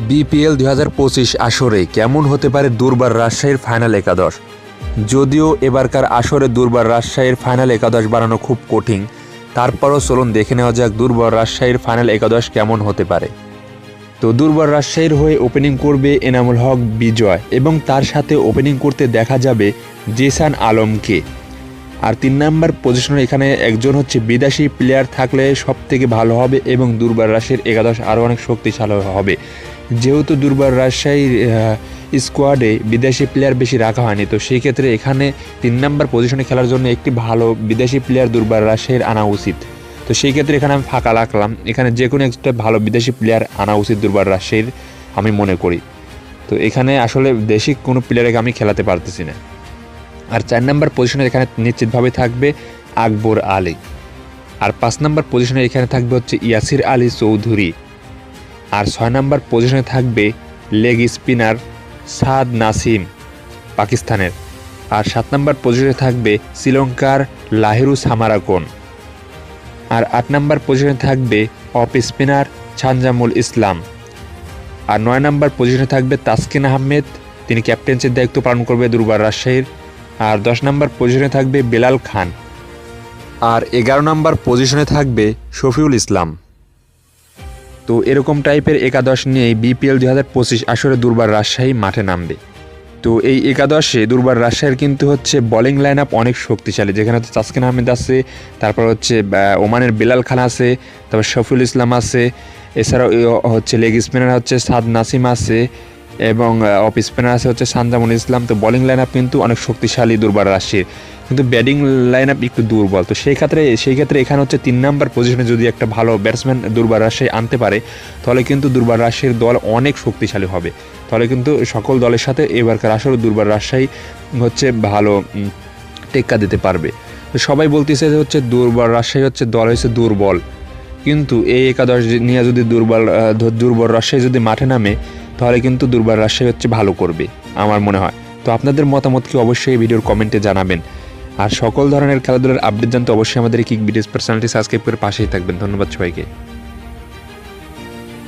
BPL ২০২৫ আসরে কেমন হতে পারে দুর্বার রাজশাহীর ফাইনাল একাদশ। যদিও এবারকার আসরে দুর্বার রাজশাহীর ফাইনাল একাদশ বানানো খুব কঠিন, তারপরও চলুন দেখে নেওয়া যাক দুর্বার রাজশাহীর ফাইনাল একাদশ কেমন হতে পারে। তো দুর্বার রাজশাহীর হয়ে ওপেনিং করবে এনামুল হক বিজয় এবং তার সাথে ওপেনিং করতে দেখা যাবে জিসান আলমকে। আর ৩ নম্বর পজিশনে এখানে একজন হচ্ছে বিদেশি প্লেয়ার থাকলে সব থেকে ভালো হবে এবং দুর্বার রাজশাহীর একাদশ আরও অনেক শক্তিশালী হবে। যেহেতু দুর্বার রাজশাহীর স্কোয়াডে বিদেশি প্লেয়ার বেশি রাখা হয়নি, তো সেই ক্ষেত্রে এখানে ৩ নম্বর পজিশনে খেলার জন্য একটি ভালো বিদেশি প্লেয়ার দুর্বার রাজশাহীর আনা উচিত। তো সেই ক্ষেত্রে এখানে আমি ফাঁকা রাখলাম, এখানে যে কোনো একটা ভালো বিদেশি প্লেয়ার আনা উচিত দুর্বার রাজশাহীর, আমি মনে করি। তো এখানে আসলে দেশি কোনো প্লেয়ারকে আমি খেলাতে পারতেছি না। আর ৪ নম্বর পজিশনে এখানে নিশ্চিতভাবে থাকবে আকবর আলী। আর ৫ নম্বর পজিশনে এখানে থাকবে হচ্ছে ইয়াসির আলী চৌধুরী। আর ৬ নম্বর পজিশনে থাকবে লেগ স্পিনার সাদ নাসিম পাকিস্তানের। আর ৭ নম্বর পজিশনে থাকবে শ্রীলঙ্কার লাহিরু সামারাকোন। আর ৮ নম্বর পজিশনে থাকবে অফ স্পিনার ছানজামুল ইসলাম। আর ৯ নম্বর পজিশনে থাকবে তাসকিন আহমেদ, তিনি ক্যাপ্টেন্সির দায়িত্ব পালন করবে দুর্বার রাজশাহীর। আর ১০ নম্বর পজিশনে থাকবে বেলাল খান। আর ১১ নম্বর পজিশনে থাকবে শফিউল ইসলাম। তো এরকম টাইপের একাদশ নিয়ে বিপিএল ২০২৫ আসরে দুর্বার রাজশাহী মাঠে নামবে। তো এই একাদশে দুর্বার রাজশাহীর কিন্তু হচ্ছে বোলিং লাইন আপ অনেক শক্তিশালী, যেখানে হচ্ছে তাসকিন আহমেদ আছে, তারপর হচ্ছে ওমানের বেলাল খান আছে, তারপর শফিউল ইসলাম আছে, এছাড়াও হচ্ছে লেগ স্পিনার হচ্ছে সাদ নাসিম আছে এবং অফ স্পিনার আছে হচ্ছে ছানজামুল ইসলাম। তো বোলিং লাইন আপ কিন্তু অনেক শক্তিশালী দুর্বার রাজশাহীর, কিন্তু ব্যাটিং লাইন আপ একটু দুর্বল। তো সেই ক্ষেত্রে এখানে হচ্ছে ৩ নম্বর পজিশনে যদি একটা ভালো ব্যাটসম্যান দুর্বার রাজশাহী আনতে পারে, তাহলে কিন্তু দুর্বার রাজশাহীর দল অনেক শক্তিশালী হবে। তাহলে কিন্তু সকল দলের সাথে এবারকার আসলে দুর্বার রাজশাহী হচ্ছে ভালো টেক্কা দিতে পারবে। তো সবাই বলতেছে যে হচ্ছে দুর্বার রাজশাহী হচ্ছে দল হয়েছে দুর্বল, কিন্তু এই একাদশ নিয়ে যদি দুর্বার রাজশাহী যদি মাঠে নামে, তাহলে কিন্তু দুর্বার রাজশাহী হচ্ছে ভালো করবে আমার মনে হয়। তো আপনাদের মতামত কি অবশ্যই ভিডিওর কমেন্টে জানাবেন। আর সকল ধরনের খেলাধুলার আপডেট জানতে অবশ্যই আমাদের কিক ভিডিওস চ্যানেলটি সাবস্ক্রাইব করে পাশেই থাকবেন। ধন্যবাদ সবাইকে।